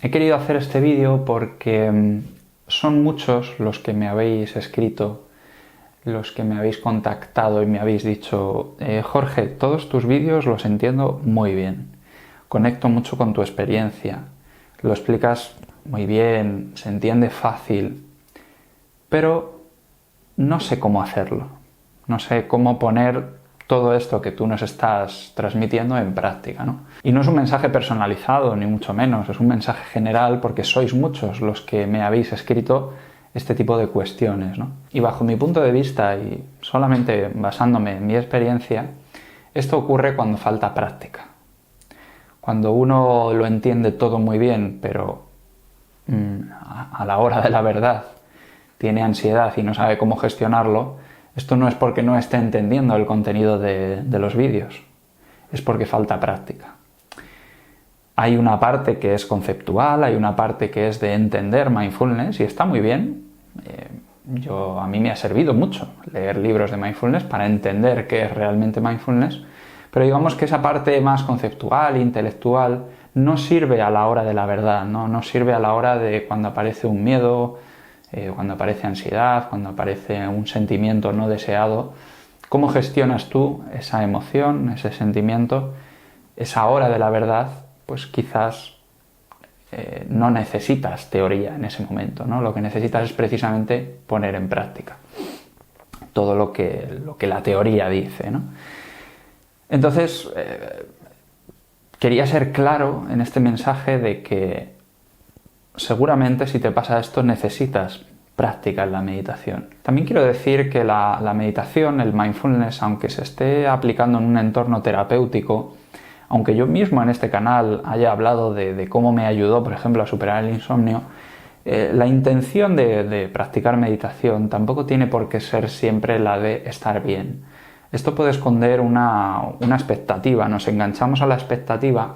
He querido hacer este vídeo porque son muchos los que me habéis escrito, los que me habéis contactado y me habéis dicho Jorge, todos tus vídeos los entiendo muy bien, conecto mucho con tu experiencia, lo explicas muy bien, se entiende fácil, pero no sé cómo hacerlo, no sé cómo poner todo esto que tú nos estás transmitiendo en práctica, ¿no? Y no es un mensaje personalizado, ni mucho menos, es un mensaje general porque sois muchos los que me habéis escrito este tipo de cuestiones, ¿no? Y bajo mi punto de vista, y solamente basándome en mi experiencia, esto ocurre cuando falta práctica. Cuando uno lo entiende todo muy bien, pero a la hora de la verdad tiene ansiedad y no sabe cómo gestionarlo, esto no es porque no esté entendiendo el contenido de los vídeos, es porque falta práctica. Hay una parte que es conceptual, hay una parte que es de entender mindfulness y está muy bien. A mí me ha servido mucho leer libros de mindfulness para entender qué es realmente mindfulness, pero digamos que esa parte más conceptual, intelectual, no sirve a la hora de la verdad, no sirve a la hora de cuando aparece un miedo, cuando aparece ansiedad, cuando aparece un sentimiento no deseado. ¿Cómo gestionas tú esa emoción, ese sentimiento, esa hora de la verdad? Pues quizás no necesitas teoría en ese momento, ¿no? Lo que necesitas es precisamente poner en práctica todo lo que la teoría dice, ¿no? Entonces, quería ser claro en este mensaje de que seguramente si te pasa esto necesitas práctica en la meditación. También quiero decir que la meditación, el mindfulness, aunque se esté aplicando en un entorno terapéutico, aunque yo mismo en este canal haya hablado de cómo me ayudó, por ejemplo, a superar el insomnio, la intención de practicar meditación tampoco tiene por qué ser siempre la de estar bien. Esto puede esconder una expectativa, nos enganchamos a la expectativa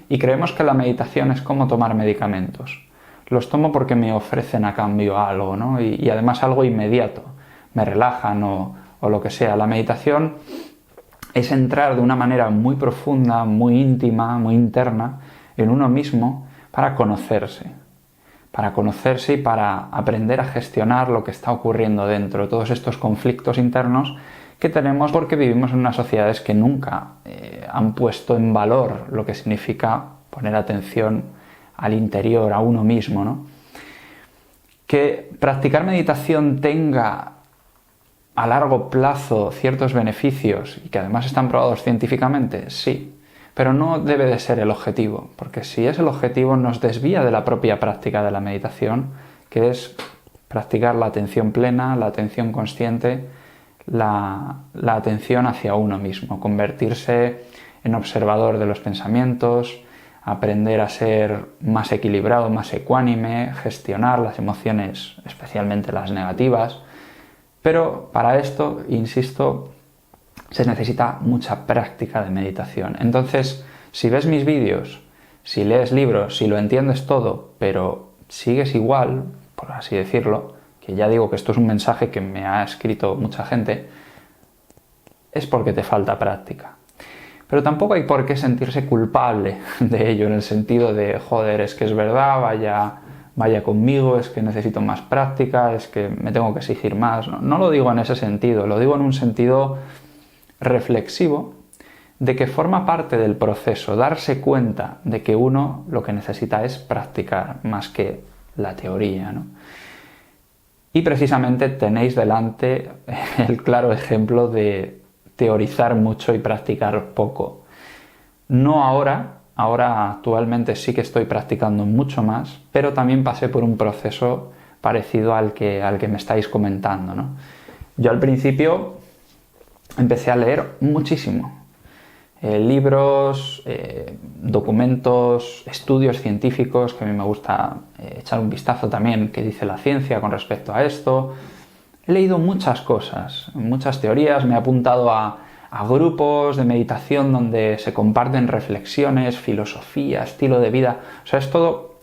y creemos que la meditación es como tomar medicamentos. Los tomo porque me ofrecen a cambio algo, ¿no? Y además algo inmediato, me relajan o lo que sea. La meditación es entrar de una manera muy profunda, muy íntima, muy interna en uno mismo para conocerse y para aprender a gestionar lo que está ocurriendo dentro, todos estos conflictos internos que tenemos porque vivimos en unas sociedades que nunca han puesto en valor lo que significa poner atención al interior, a uno mismo, ¿no? Que practicar meditación tenga a largo plazo ciertos beneficios y que además están probados científicamente, sí, pero no debe de ser el objetivo, porque si es el objetivo nos desvía de la propia práctica de la meditación, que es practicar la atención plena, la atención consciente, la atención hacia uno mismo, convertirse en observador de los pensamientos, aprender a ser más equilibrado, más ecuánime, gestionar las emociones, especialmente las negativas. Pero para esto, insisto, se necesita mucha práctica de meditación. Entonces, si ves mis vídeos, si lees libros, si lo entiendes todo, pero sigues igual, por así decirlo, que ya digo que esto es un mensaje que me ha escrito mucha gente, es porque te falta práctica. Pero tampoco hay por qué sentirse culpable de ello, en el sentido de, joder, es que es verdad, vaya conmigo, es que necesito más práctica, es que me tengo que exigir más. No lo digo en ese sentido, lo digo en un sentido reflexivo de que forma parte del proceso, darse cuenta de que uno lo que necesita es practicar más que la teoría, ¿no? Y precisamente tenéis delante el claro ejemplo de teorizar mucho y practicar poco. No ahora actualmente sí que estoy practicando mucho más, pero también pasé por un proceso parecido al que me estáis comentando, ¿no? Yo al principio empecé a leer muchísimo. Libros, documentos, estudios científicos, que a mí me gusta echar un vistazo también qué dice la ciencia con respecto a esto. He leído muchas cosas, muchas teorías, me he apuntado a grupos de meditación donde se comparten reflexiones, filosofía, estilo de vida. O sea, es todo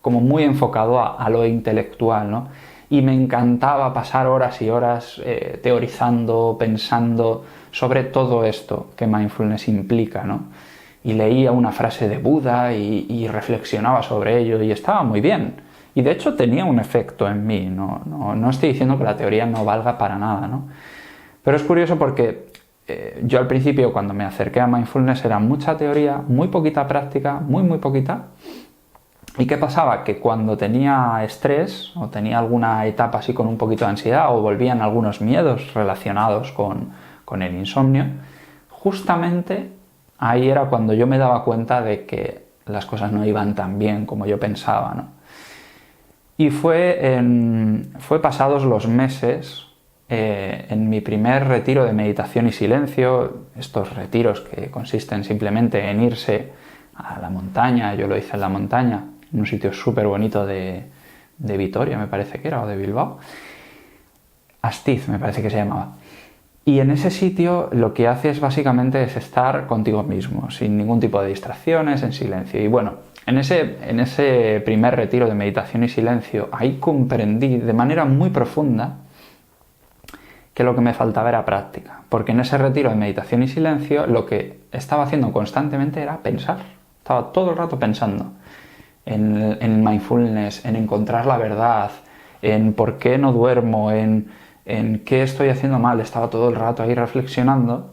como muy enfocado a lo intelectual, ¿no? Y me encantaba pasar horas y horas teorizando, pensando sobre todo esto que mindfulness implica, ¿no? y leía una frase de Buda y reflexionaba sobre ello y estaba muy bien. Y de hecho tenía un efecto en mí, no estoy diciendo que la teoría no valga para nada, ¿no? Pero es curioso porque yo al principio cuando me acerqué a mindfulness era mucha teoría, muy poquita práctica, muy poquita. ¿Y qué pasaba? Que cuando tenía estrés o tenía alguna etapa así con un poquito de ansiedad o volvían algunos miedos relacionados con el insomnio, justamente ahí era cuando yo me daba cuenta de que las cosas no iban tan bien como yo pensaba, ¿no? Y fue pasados los meses, en mi primer retiro de meditación y silencio, estos retiros que consisten simplemente en irse a la montaña, yo lo hice en la montaña, en un sitio súper bonito de Vitoria, me parece que era, o de Bilbao, Astiz me parece que se llamaba. Y en ese sitio lo que haces básicamente es estar contigo mismo, sin ningún tipo de distracciones, en silencio. Y bueno, en ese primer retiro de meditación y silencio, ahí comprendí de manera muy profunda que lo que me faltaba era práctica. Porque en ese retiro de meditación y silencio lo que estaba haciendo constantemente era pensar. Estaba todo el rato pensando en mindfulness, en encontrar la verdad, en por qué no duermo, en qué estoy haciendo mal. Estaba todo el rato ahí reflexionando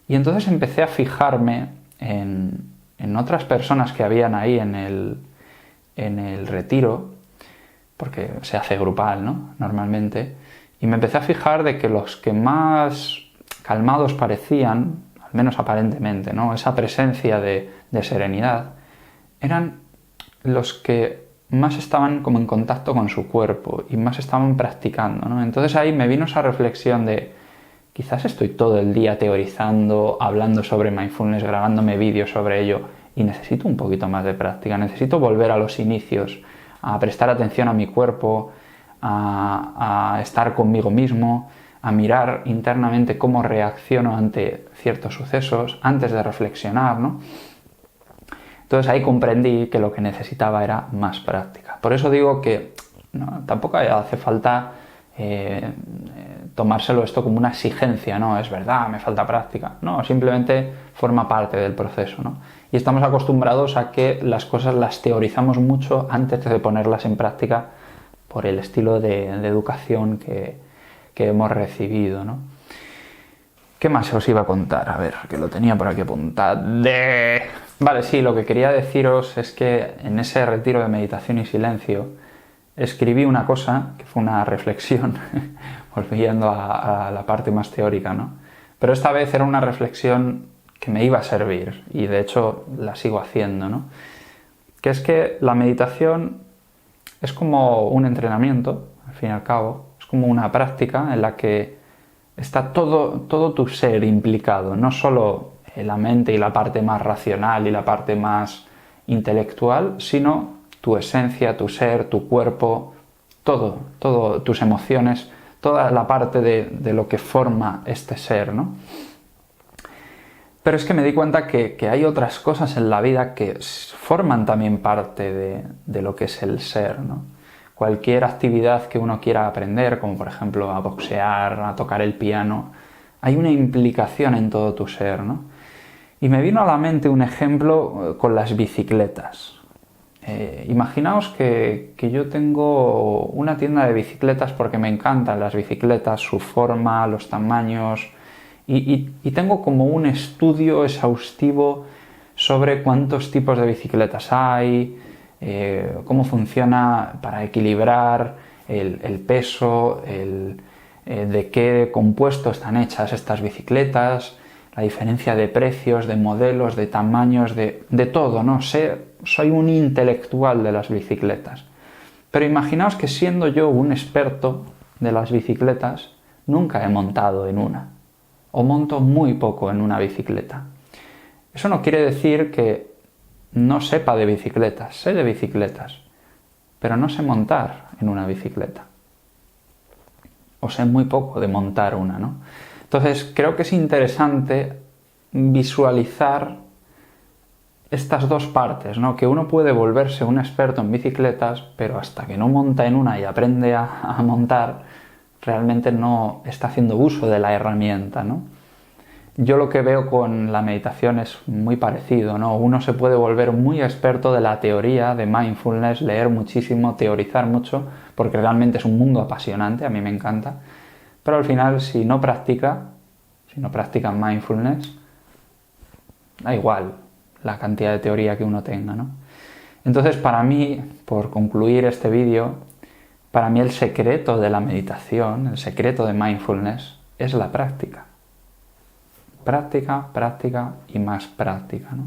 y entonces empecé a fijarme en otras personas que habían ahí en el retiro, porque se hace grupal, ¿no? Normalmente, y me empecé a fijar de que los que más calmados parecían, al menos aparentemente, ¿no? Esa presencia de serenidad, eran los que más estaban como en contacto con su cuerpo y más estaban practicando, ¿no? Entonces ahí me vino esa reflexión de quizás estoy todo el día teorizando, hablando sobre mindfulness, grabándome vídeos sobre ello y necesito un poquito más de práctica, necesito volver a los inicios, a prestar atención a mi cuerpo, a estar conmigo mismo, a mirar internamente cómo reacciono ante ciertos sucesos antes de reflexionar, ¿no? Entonces ahí comprendí que lo que necesitaba era más práctica. Por eso digo que tampoco hace falta tomárselo esto como una exigencia, no, es verdad, me falta práctica. No, simplemente forma parte del proceso, ¿no? Y estamos acostumbrados a que las cosas las teorizamos mucho antes de ponerlas en práctica por el estilo de educación que hemos recibido, ¿no? ¿Qué más os iba a contar? A ver, que lo tenía por aquí apuntado. Vale, sí, lo que quería deciros es que en ese retiro de meditación y silencio escribí una cosa, que fue una reflexión, volviendo a la parte más teórica, ¿no? Pero esta vez era una reflexión que me iba a servir, y de hecho la sigo haciendo, ¿no? Que es que la meditación es como un entrenamiento, al fin y al cabo, es como una práctica en la que está todo tu ser implicado, no solo la mente y la parte más racional y la parte más intelectual, sino tu esencia, tu ser, tu cuerpo, todo tus emociones, toda la parte de lo que forma este ser, ¿no? Pero es que me di cuenta que hay otras cosas en la vida que forman también parte de lo que es el ser, ¿no? Cualquier actividad que uno quiera aprender, como por ejemplo a boxear, a tocar el piano, hay una implicación en todo tu ser, ¿no? Y me vino a la mente un ejemplo con las bicicletas. Imaginaos que yo tengo una tienda de bicicletas porque me encantan las bicicletas, su forma, los tamaños, y tengo como un estudio exhaustivo sobre cuántos tipos de bicicletas hay, cómo funciona para equilibrar el peso, de qué compuesto están hechas estas bicicletas, la diferencia de precios, de modelos, de tamaños, de todo, ¿no? Soy un intelectual de las bicicletas. Pero imaginaos que siendo yo un experto de las bicicletas, nunca he montado en una, o monto muy poco en una bicicleta. Eso no quiere decir que no sepa de bicicletas, sé de bicicletas, pero no sé montar en una bicicleta. O sé muy poco de montar una, ¿no? Entonces creo que es interesante visualizar estas dos partes, ¿no? Que uno puede volverse un experto en bicicletas, pero hasta que no monta en una y aprende a montar, realmente no está haciendo uso de la herramienta, ¿no? Yo lo que veo con la meditación es muy parecido, ¿no? Uno se puede volver muy experto de la teoría de mindfulness, leer muchísimo, teorizar mucho, porque realmente es un mundo apasionante, a mí me encanta, pero al final si no practica mindfulness, da igual la cantidad de teoría que uno tenga, ¿no? Entonces, para mí, por concluir este vídeo, para mí el secreto de la meditación, el secreto de mindfulness, es la práctica. Práctica, práctica y más práctica, ¿no?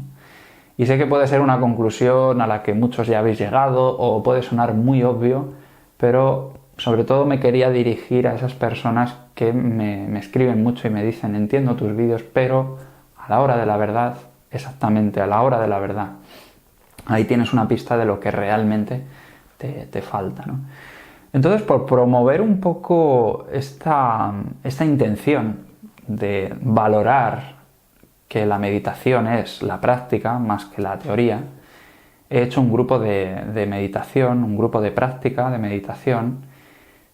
Y sé que puede ser una conclusión a la que muchos ya habéis llegado o puede sonar muy obvio, pero sobre todo me quería dirigir a esas personas que me escriben mucho y me dicen entiendo tus vídeos, pero a la hora de la verdad, exactamente a la hora de la verdad, ahí tienes una pista de lo que realmente te falta, ¿no? Entonces, por promover un poco esta intención de valorar que la meditación es la práctica más que la teoría, he hecho un grupo de meditación, un grupo de práctica de meditación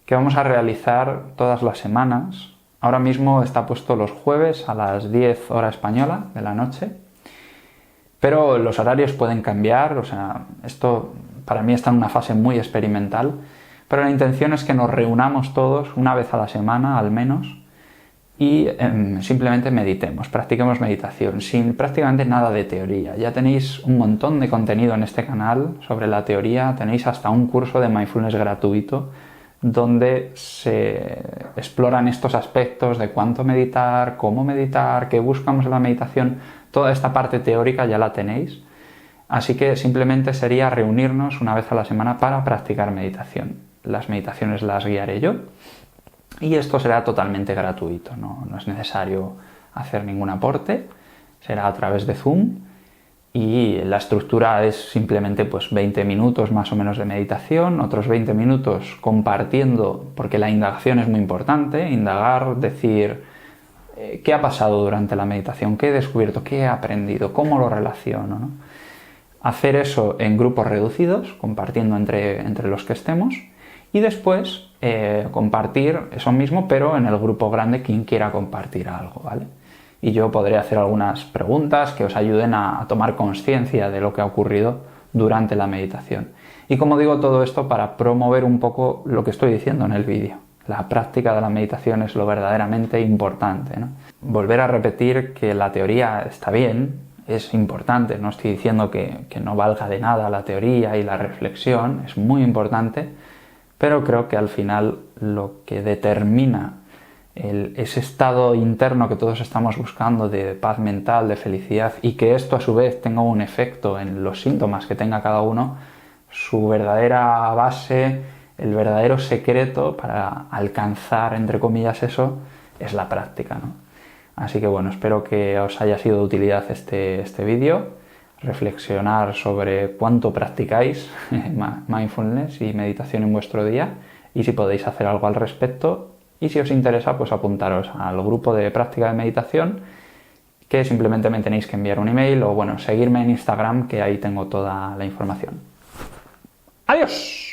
que vamos a realizar todas las semanas. Ahora mismo está puesto los jueves a las 10 hora española de la noche, pero los horarios pueden cambiar, o sea, esto para mí está en una fase muy experimental, pero la intención es que nos reunamos todos una vez a la semana al menos y simplemente meditemos, practiquemos meditación, sin prácticamente nada de teoría. Ya tenéis un montón de contenido en este canal sobre la teoría, tenéis hasta un curso de mindfulness gratuito donde se exploran estos aspectos de cuánto meditar, cómo meditar, qué buscamos en la meditación. Toda esta parte teórica ya la tenéis, así que simplemente sería reunirnos una vez a la semana para practicar meditación. Las meditaciones las guiaré yo y esto será totalmente gratuito, no es necesario hacer ningún aporte, será a través de Zoom y la estructura es simplemente pues 20 minutos más o menos de meditación, otros 20 minutos compartiendo, porque la indagación es muy importante, indagar, decir qué ha pasado durante la meditación, qué he descubierto, qué he aprendido, cómo lo relaciono, ¿no? Hacer eso en grupos reducidos, compartiendo entre los que estemos, y después compartir eso mismo, pero en el grupo grande quien quiera compartir algo, ¿vale? Y yo podré hacer algunas preguntas que os ayuden a tomar conciencia de lo que ha ocurrido durante la meditación. Y como digo, todo esto para promover un poco lo que estoy diciendo en el vídeo. La práctica de la meditación es lo verdaderamente importante, ¿no? Volver a repetir que la teoría está bien, es importante, no estoy diciendo que no valga de nada la teoría y la reflexión, es muy importante, pero creo que al final lo que determina ese estado interno que todos estamos buscando de paz mental, de felicidad, y que esto a su vez tenga un efecto en los síntomas que tenga cada uno, su verdadera base, el verdadero secreto para alcanzar, entre comillas, eso, es la práctica, ¿no? Así que bueno, espero que os haya sido de utilidad este vídeo, reflexionar sobre cuánto practicáis mindfulness y meditación en vuestro día y si podéis hacer algo al respecto. Y si os interesa, pues apuntaros al grupo de práctica de meditación, que simplemente me tenéis que enviar un email o bueno, seguirme en Instagram, que ahí tengo toda la información. ¡Adiós!